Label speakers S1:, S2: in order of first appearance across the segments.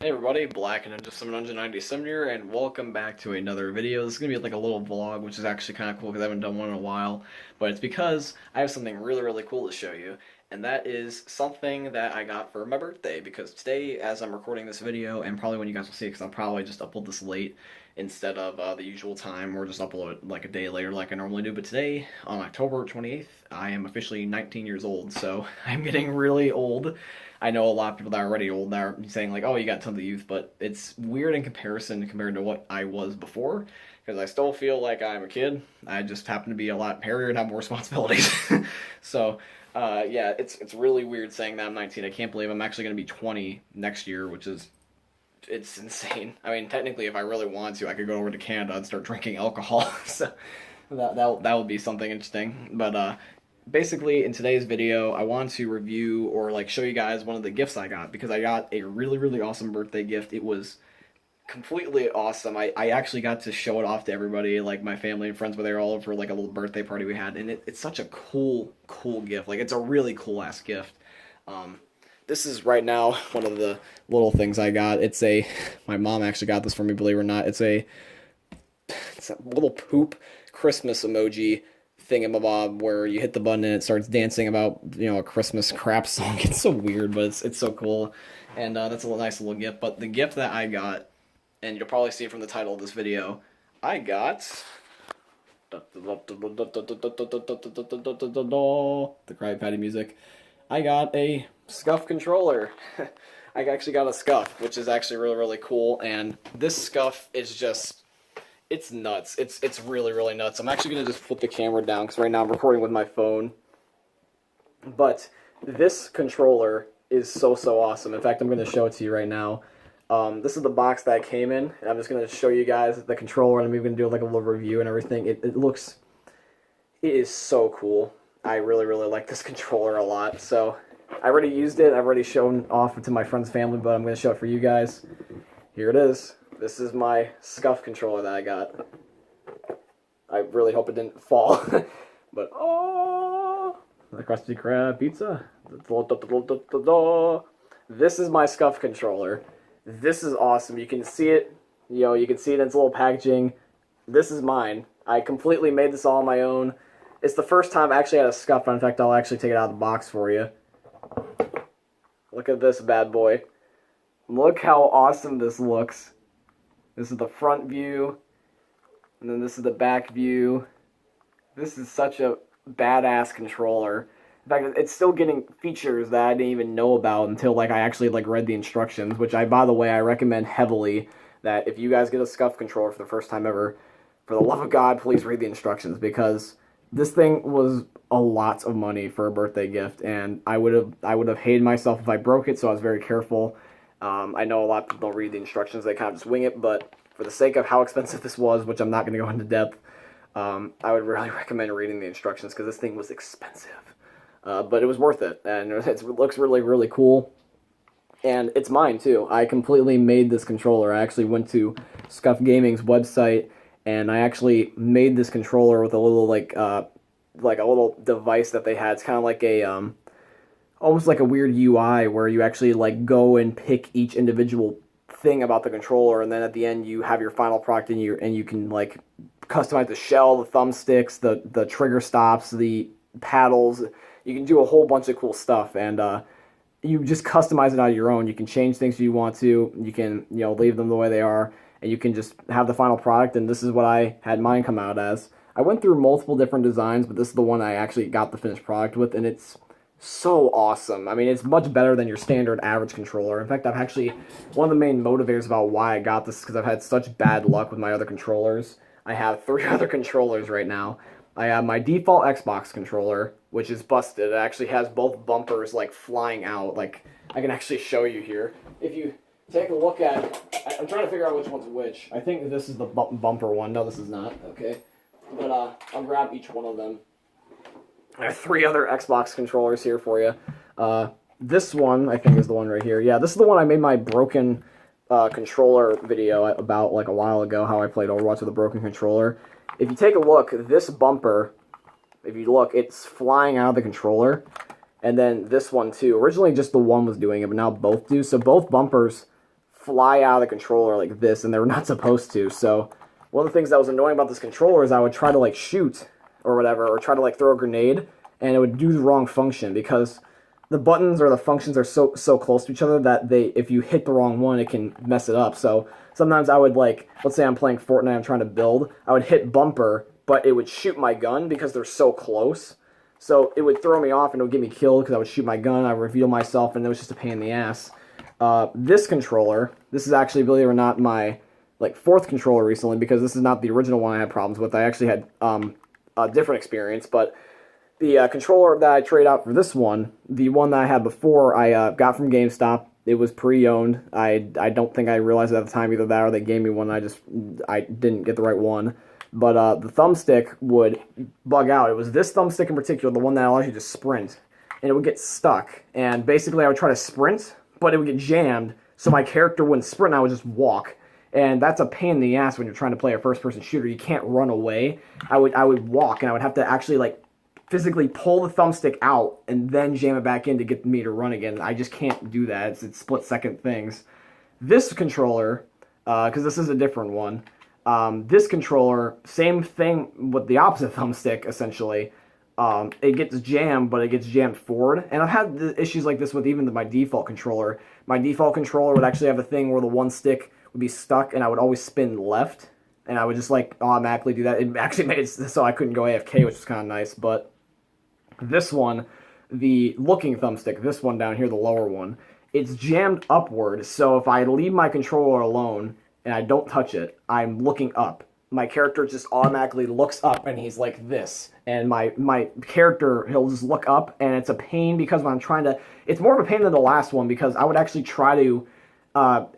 S1: Hey everybody, Black and just 797 here, and welcome back to another video. This is gonna be like a little vlog, which is actually kind of cool because I haven't done one in a while. But it's because I have something really cool to show you, and that is something that I got for my birthday. Because today, as I'm recording this video, and probably when you guys will see it, because I'll probably just upload this late instead of the usual time, or just upload it like a day later, like I normally do. But today, on October 28th, I am officially 19 years old, so I'm getting really old. I know a lot of people that are already old that are saying like, "Oh, you got tons of youth," but it's weird in comparison compared to what I was before, because I still feel like I'm a kid. I just happen to be a lot hairier and have more responsibilities. So, yeah, it's really weird saying that I'm 19. I can't believe I'm actually going to be 20 next year, which is it's insane. I mean, technically, if I really wanted to, I could go over to Canada and start drinking alcohol. So that would be something interesting. But basically, in today's video, I want to review or like show you guys one of the gifts I got, because I got a really awesome birthday gift. It was completely awesome. I actually got to show it off to everybody, like my family and friends were there all over like a little birthday party we had, and it's such a cool gift. Like, it's a really cool ass gift. This is right now one of the little things I got. My mom actually got this for me, believe it or not. It's a little poop Christmas emoji thingamabob where you hit the button and it starts dancing about, a Christmas crap song. It's so weird, but it's so cool, and that's a nice little gift. But the gift that I got, and you'll probably see it from the title of this video, I got the Krabby Patty music. I got a Scuf controller. I actually got a Scuf, which is actually really cool, and this Scuf is just, it's nuts. It's really nuts. I'm actually going to just flip the camera down because right now I'm recording with my phone. But this controller is so awesome. In fact, I'm going to show it to you right now. This is the box that I came in, and I'm just going to show you guys the controller, and I'm even going to do like a little review and everything. It is so cool. I really like this controller a lot. So I already used it. I've already shown off to my friend's family, but I'm going to show it for you guys. Here it is. This is my Scuf controller that I got. I really hope it didn't fall. But, oh, the Krusty Krab pizza. This is my Scuf controller. This is awesome. You can see it. You can see it in its little packaging. This is mine. I completely made this all on my own. It's the first time I actually had a Scuf. In fact, I'll actually take it out of the box for you. Look at this bad boy. Look how awesome this looks. This is the front view, and then this is the back view. This is such a badass controller. In fact, it's still getting features that I didn't even know about until I actually read the instructions, which by the way, I recommend heavily that if you guys get a Scuf controller for the first time ever, for the love of God, please read the instructions, because this thing was a lot of money for a birthday gift, and I would have hated myself if I broke it, so I was very careful. I know a lot of people don't read the instructions, they kind of just wing it, but for the sake of how expensive this was, which I'm not going to go into depth, I would really recommend reading the instructions, because this thing was expensive. But it was worth it, and it looks really cool, and it's mine too. I completely made this controller. I actually went to Scuf Gaming's website, and I actually made this controller with a little a little device that they had. It's kind of like a almost like a weird UI where you actually go and pick each individual thing about the controller, and then at the end you have your final product, and you can customize the shell, the thumbsticks, the trigger stops, the paddles. You can do a whole bunch of cool stuff, and you just customize it out of your own. You can change things if you want to. You can leave them the way they are, and you can just have the final product. And this is what I had mine come out as. I went through multiple different designs, but this is the one I actually got the finished product with, and it's so awesome. I mean, it's much better than your standard average controller. In fact, one of the main motivators about why I got this is because I've had such bad luck with my other controllers. I have 3 other controllers right now. I have my default Xbox controller, which is busted. It actually has both bumpers flying out. I can actually show you here. If you take a look at it, I'm trying to figure out which one's which. I think this is the bumper one. No, this is not. Okay. But I'll grab each one of them. I have 3 other Xbox controllers here for you. This one, I think, is the one right here. Yeah, this is the one I made my broken controller video about a while ago, how I played Overwatch with a broken controller. If you take a look, this bumper, if you look, it's flying out of the controller. And then this one too. Originally just the one was doing it, but now both do. So both bumpers fly out of the controller like this, and they were not supposed to. So one of the things that was annoying about this controller is I would try to like shoot or whatever, or try to like throw a grenade, and it would do the wrong function because the buttons or the functions are so close to each other that if you hit the wrong one, it can mess it up. So sometimes I would, like, let's say I'm playing Fortnite, I'm trying to build, I would hit bumper, but it would shoot my gun because they're so close. So it would throw me off and it would get me killed because I would shoot my gun, I would reveal myself, and it was just a pain in the ass. This controller, this is actually, believe it or not, my like 4th controller recently, because this is not the original one I had problems with. I actually had a different experience, but the controller that I traded out for this one, the one that I had before, I got from GameStop. It was pre-owned. I don't think I realized it at the time, either that or they gave me one. I didn't get the right one. But the thumbstick would bug out. It was this thumbstick in particular, the one that allows you to sprint, and it would get stuck. And basically, I would try to sprint, but it would get jammed, so my character wouldn't sprint. I would just walk. And that's a pain in the ass when you're trying to play a first-person shooter. You can't run away. I would walk, and I would have to actually like physically pull the thumbstick out and then jam it back in to get me to run again. I just can't do that. It's split-second things. This controller, because this is a different one, this controller, same thing with the opposite thumbstick, essentially. It gets jammed, but it gets jammed forward. And I've had issues like this with even my default controller. My default controller would actually have a thing where the one stick would be stuck, and I would always spin left. And I would just like automatically do that. It actually made it so I couldn't go AFK, which was kind of nice, but this one, the looking thumbstick, this one down here, the lower one, it's jammed upward, so if I leave my controller alone and I don't touch it, I'm looking up. My character just automatically looks up and he's like this. And my character, he'll just look up, and it's a pain because when I'm trying to... It's more of a pain than the last one because I would actually try to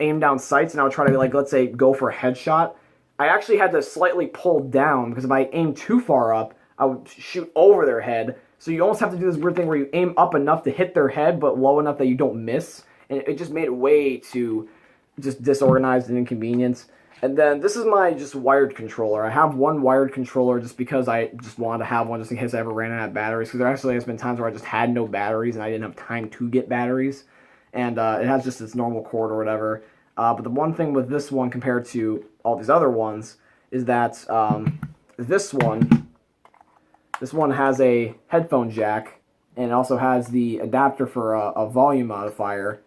S1: aim down sights, and I would try to, like, let's say, go for a headshot. I actually had to slightly pull down because if I aim too far up, I would shoot over their head. So you almost have to do this weird thing where you aim up enough to hit their head, but low enough that you don't miss. And it just made it way too just disorganized and inconvenient. And then this is my just wired controller. I have one wired controller just because I just wanted to have one just in case I ever ran out of batteries. Because there actually has been times where I just had no batteries and I didn't have time to get batteries. And it has just its normal cord or whatever. But the one thing with this one compared to all these other ones is that this one has a headphone jack, and it also has the adapter for a volume modifier.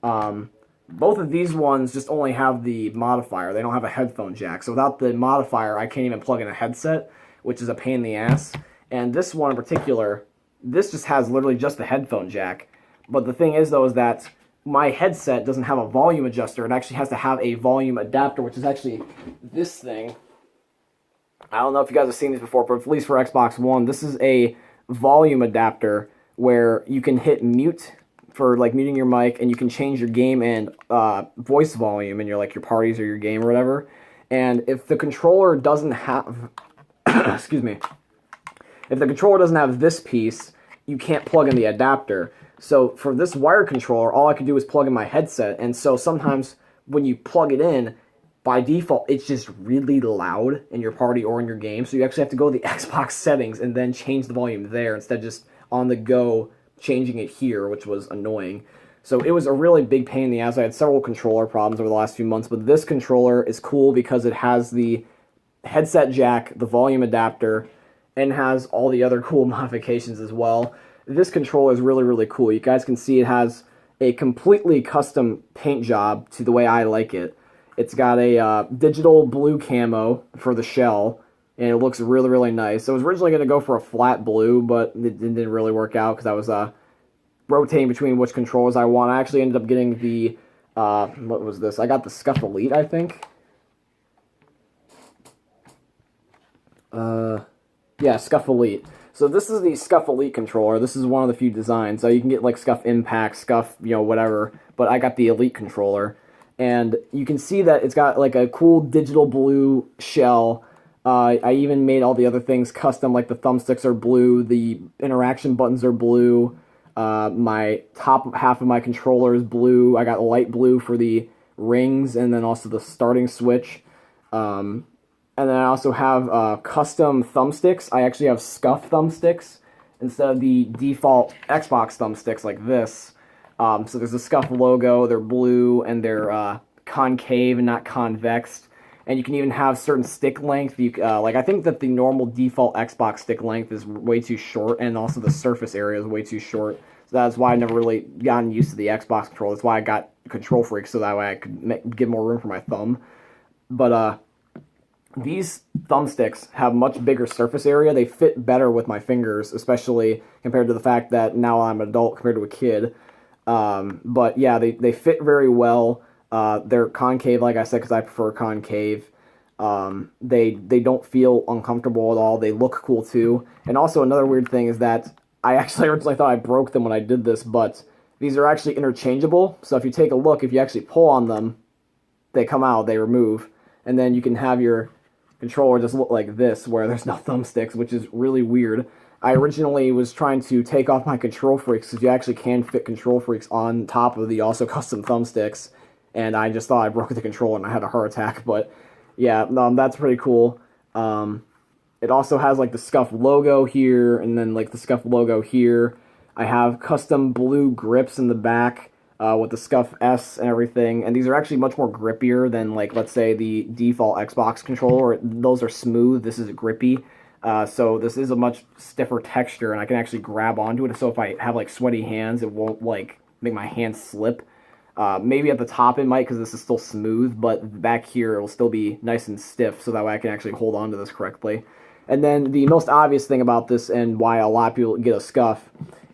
S1: Both of these ones just only have the modifier. They don't have a headphone jack. So without the modifier, I can't even plug in a headset, which is a pain in the ass. And this one in particular, this just has literally just the headphone jack. But the thing is, though, is that my headset doesn't have a volume adjuster. It actually has to have a volume adapter, which is actually this thing. I don't know if you guys have seen these before, but at least for Xbox One, this is a volume adapter where you can hit mute for like muting your mic, and you can change your game and voice volume in your like your parties or your game or whatever. And if the controller doesn't have, excuse me, if the controller doesn't have this piece, you can't plug in the adapter. So for this wired controller, all I can do is plug in my headset, and so sometimes when you plug it in, by default, it's just really loud in your party or in your game, so you actually have to go to the Xbox settings and then change the volume there instead of just on the go changing it here, which was annoying. So it was a really big pain in the ass. I had several controller problems over the last few months, but this controller is cool because it has the headset jack, the volume adapter, and has all the other cool modifications as well. This controller is really, really cool. You guys can see it has a completely custom paint job to the way I like it. It's got a digital blue camo for the shell, and it looks really, really nice. I was originally going to go for a flat blue, but it didn't really work out because I was rotating between which controllers I want. I actually ended up getting the, what was this? I got the Scuf Elite, I think. Yeah, Scuf Elite. So this is the Scuf Elite controller. This is one of the few designs. So you can get like Scuf Impact, Scuf, you know, whatever. But I got the Elite controller. And you can see that it's got like a cool digital blue shell. I even made all the other things custom, like the thumbsticks are blue, the interaction buttons are blue, my top half of my controller is blue. I got light blue for the rings and then also the starting switch. And then I also have custom thumbsticks. I actually have Scuf thumbsticks instead of the default Xbox thumbsticks like this. So there's a Scuf logo, they're blue, and they're concave and not convex. And you can even have certain stick length. Like, I think that the normal default Xbox stick length is way too short, and also the surface area is way too short. So that's why I never really gotten used to the Xbox controller. That's why I got Control Freak, so that way I could give more room for my thumb. But these thumbsticks have much bigger surface area. They fit better with my fingers, especially compared to the fact that now I'm an adult compared to a kid. But yeah, they fit very well. They're concave, like I said, because I prefer concave. They don't feel uncomfortable at all. They look cool too. And also another weird thing is that I actually originally thought I broke them when I did this, but these are actually interchangeable. So if you take a look, if you actually pull on them, they come out, they remove, and then you can have your controller just look like this, where there's no thumbsticks, which is really weird. I originally was trying to take off my Control Freaks, because you actually can fit Control Freaks on top of the also custom thumbsticks, and I just thought I broke the controller and I had a heart attack. But yeah, that's pretty cool. It also has like the Scuf logo here, and then like the Scuf logo here. I have custom blue grips in the back with the Scuf S and everything, and these are actually much more grippier than, like, let's say the default Xbox controller. Those are smooth. This is grippy. So this is a much stiffer texture, and I can actually grab onto it. So if I have like sweaty hands, it won't like make my hands slip. Maybe at the top it might, because this is still smooth, but back here it will still be nice and stiff, so that way I can actually hold on to this correctly. And then the most obvious thing about this, and why a lot of people get a Scuf,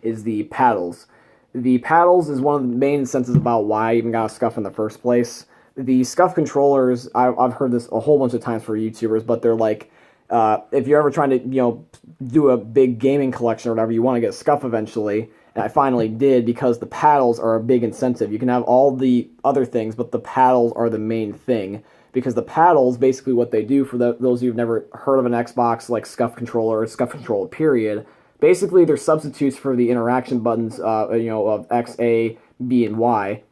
S1: is the paddles. The paddles is one of the main incentives about why I even got a Scuf in the first place. The Scuf controllers, I've heard this a whole bunch of times for YouTubers, but they're like, if you're ever trying to, do a big gaming collection or whatever, you want to get a Scuf eventually. And I finally did, because the paddles are a big incentive. You can have all the other things, but the paddles are the main thing. Because the paddles, basically what they do, for those of you who've never heard of an Xbox like Scuf controller or Scuf controller period, basically they're substitutes for the interaction buttons, of X, A, B, and Y.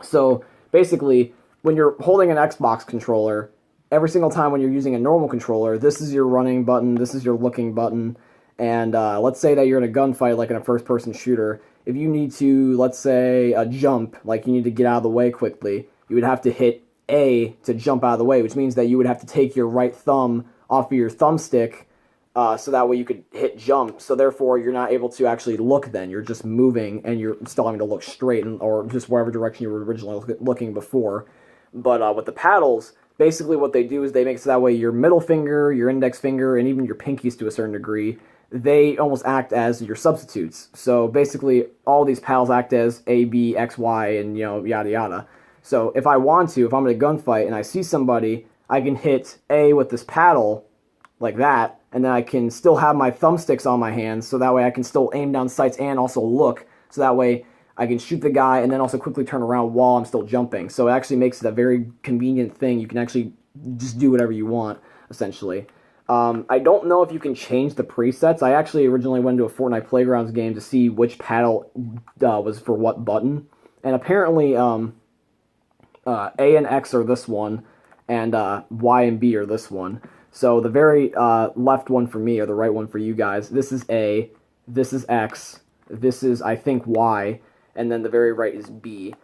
S1: So basically, when you're holding an Xbox controller, every single time when you're using a normal controller, this is your running button, this is your looking button, and let's say that you're in a gunfight, like in a first-person shooter. If you need to, let's say, jump, like you need to get out of the way quickly, you would have to hit A to jump out of the way, which means that you would have to take your right thumb off of your thumbstick, so that way you could hit jump. So therefore, you're not able to actually look then. You're just moving, and you're still having to look straight, or just wherever direction you were originally looking before. But with the paddles, basically what they do is they make it so that way your middle finger, your index finger, and even your pinkies to a certain degree, they almost act as your substitutes. So basically, all these paddles act as A, B, X, Y, and, yada yada. So if I want to, if I'm in a gunfight and I see somebody, I can hit A with this paddle, like that, and then I can still have my thumbsticks on my hands, so that way I can still aim down sights and also look, so that way I can shoot the guy and then also quickly turn around while I'm still jumping. So it actually makes it a very convenient thing. You can actually just do whatever you want, essentially. I don't know if you can change the presets. I actually originally went to a Fortnite Playgrounds game to see which paddle was for what button, and apparently A and X are this one, and Y and B are this one. So the very left one for me, or the right one for you guys, this is A, this is X, this is, I think, Y, and then the very right is B.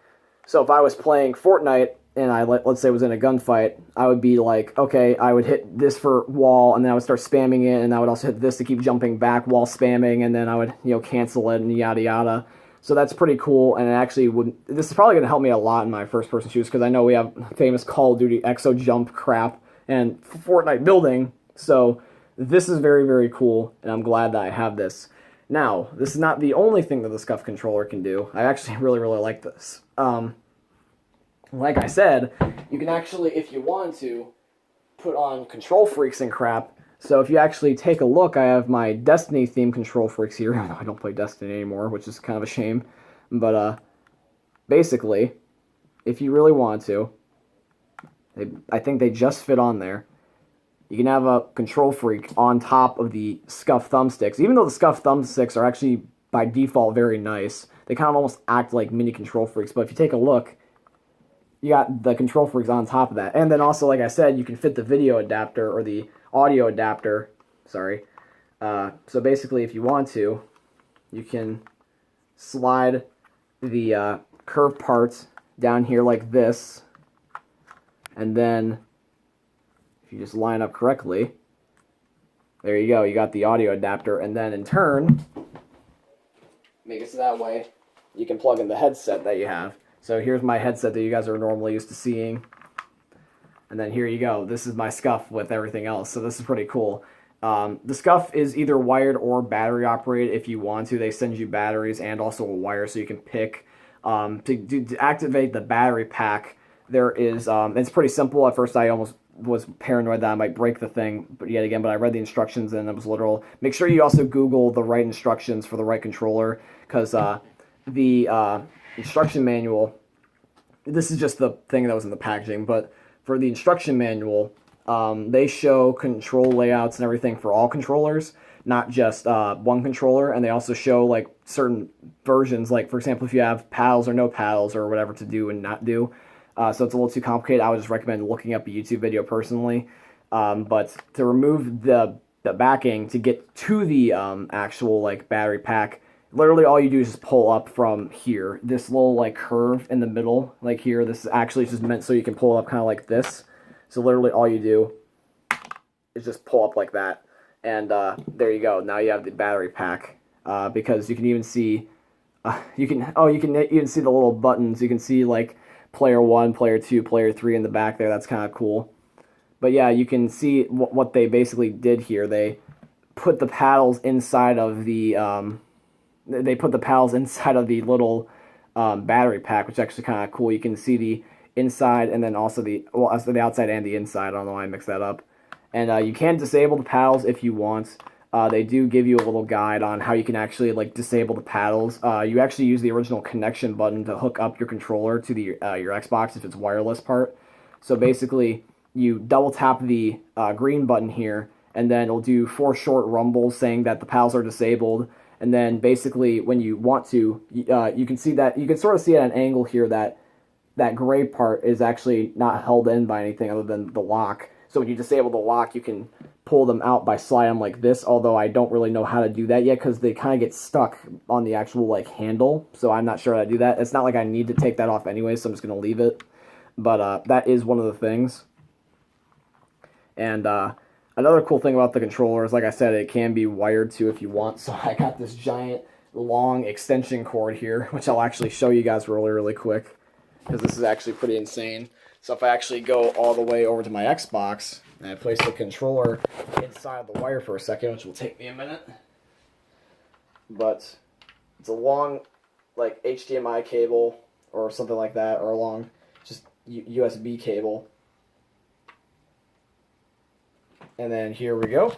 S1: So if I was playing Fortnite, and let's say I was in a gunfight, I would be like, okay, I would hit this for wall, and then I would start spamming it, and I would also hit this to keep jumping back while spamming, and then I would, cancel it, and yada yada. So that's pretty cool, and it actually this is probably going to help me a lot in my first-person shooters, because I know we have famous Call of Duty exo jump crap, and Fortnite building, so this is very, very cool, and I'm glad that I have this. Now, this is not the only thing that the Scuf controller can do. I actually really, really like this. Like I said, you can actually, if you want to, put on Control Freaks and crap. So if you actually take a look, I have my Destiny themed Control Freaks here. I don't play Destiny anymore, which is kind of a shame. But basically, if you really want to, I think they just fit on there. You can have a Control Freak on top of the Scuf thumbsticks. Even though the Scuf thumbsticks are actually, by default, very nice, they kind of almost act like mini Control Freaks. But if you take a look, you got the Control Freaks on top of that. And then also, like I said, you can fit the video adapter, or the audio adapter, sorry. So basically, if you want to, you can slide the curved parts down here like this, And then if you just line up correctly, there you go. You got the audio adapter. And then in turn, make it so that way you can plug in the headset that you have. So here's my headset that you guys are normally used to seeing. And then here you go. This is my Scuf with everything else. So this is pretty cool. The Scuf is either wired or battery operated if you want to. They send you batteries and also a wire so you can pick. To activate the battery pack, there is, it's pretty simple. At first I almost was paranoid that I might break the thing, but I read the instructions and it was literal. Make sure you also Google the right instructions for the right controller, because the instruction manual, this is just the thing that was in the packaging, but for the instruction manual, they show control layouts and everything for all controllers, not just one controller, and they also show like certain versions, like for example if you have paddles or no paddles or whatever to do and not do. So it's a little too complicated. I would just recommend looking up a YouTube video personally. But to remove the backing to get to the actual like battery pack, literally all you do is just pull up from here. This little like curve in the middle, like here, this is actually just meant so you can pull up kind of like this. So literally all you do is just pull up like that. And there you go. Now you have the battery pack. Because you can even see, you can even see the little buttons. You can see like player 1, player 2, player 3 in the back there. That's kind of cool. But yeah, you can see what they basically did here. They put the paddles inside of the little battery pack, which is actually kind of cool. You can see the inside and then also the outside and the inside. I don't know why I mixed that up. And you can disable the paddles if you want. They do give you a little guide on how you can actually like disable the paddles. You actually use the original connection button to hook up your controller to the your Xbox if it's wireless part. So basically, you double tap the green button here, and then it'll do 4 short rumbles saying that the paddles are disabled. And then basically, when you want to, you can see that you can sort of see at an angle here that that gray part is actually not held in by anything other than the lock. So when you disable the lock, you can pull them out by sliding them like this, although I don't really know how to do that yet because they kind of get stuck on the actual like handle, so I'm not sure how to do that. It's not like I need to take that off anyway, so I'm just going to leave it. But that is one of the things. And another cool thing about the controller is, like I said, it can be wired to if you want. So I got this giant long extension cord here, which I'll actually show you guys really quick, because this is actually pretty insane. So if I actually go all the way over to my Xbox and I place the controller inside of the wire for a second, which will take me a minute, but it's a long like HDMI cable or something like that, or a long just USB cable. And then here we go.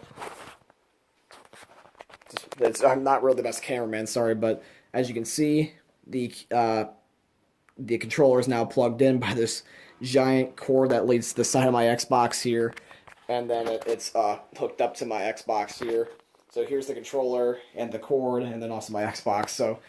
S1: I'm not really the best cameraman, sorry, but as you can see, the controller is now plugged in by this giant cord that leads to the side of my Xbox here, and then it's hooked up to my Xbox here. So here's the controller and the cord, and then also my Xbox. So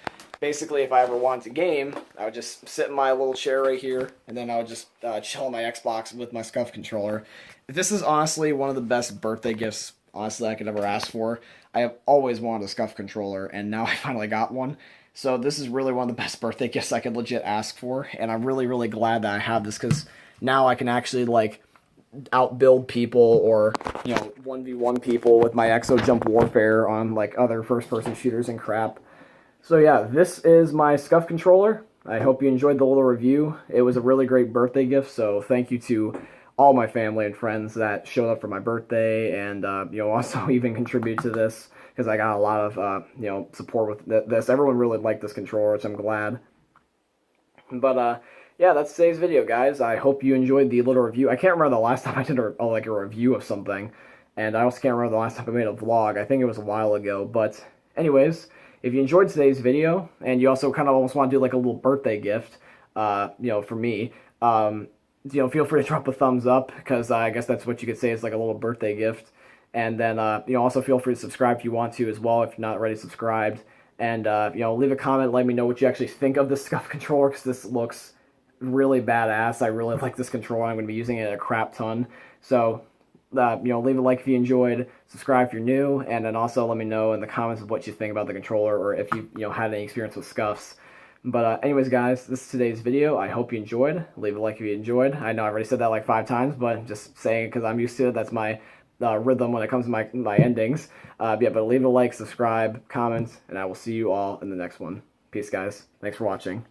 S1: basically, if I ever wanted to game, I would just sit in my little chair right here, and then I would just chill on my Xbox with my Scuf controller. This is honestly one of the best birthday gifts, honestly, I could ever ask for. I have always wanted a Scuf controller, and now I finally got one. So this is really one of the best birthday gifts I could legit ask for, and I'm really glad that I have this, because now I can actually like outbuild people, or 1v1 people with my Exo Jump Warfare on like other first-person shooters and crap. So yeah, this is my Scuf controller. I hope you enjoyed the little review. It was a really great birthday gift, so thank you to all my family and friends that showed up for my birthday, and also even contribute to this, because I got a lot of support with this. Everyone really liked this controller, which I'm glad. But yeah, that's today's video, guys. I hope you enjoyed the little review. I can't remember the last time I did a review of something, and I also can't remember the last time I made a vlog. I think it was a while ago. But anyways, if you enjoyed today's video, and you also kind of almost want to do like a little birthday gift, for me, feel free to drop a thumbs up, because I guess that's what you could say is like a little birthday gift. And then, also feel free to subscribe if you want to as well, if you're not already subscribed. And, leave a comment, let me know what you actually think of this Scuf controller, because this looks really badass. I really like this controller. I'm going to be using it a crap ton. So, leave a like if you enjoyed, subscribe if you're new, and then also let me know in the comments of what you think about the controller, or if you, had any experience with Scufs. But anyways, guys, this is today's video. I hope you enjoyed. Leave a like if you enjoyed. I know I already said that like 5 times, but just saying it because I'm used to it. That's my rhythm when it comes to my endings. Yeah, but leave a like, subscribe, comment, and I will see you all in the next one. Peace, guys. Thanks for watching.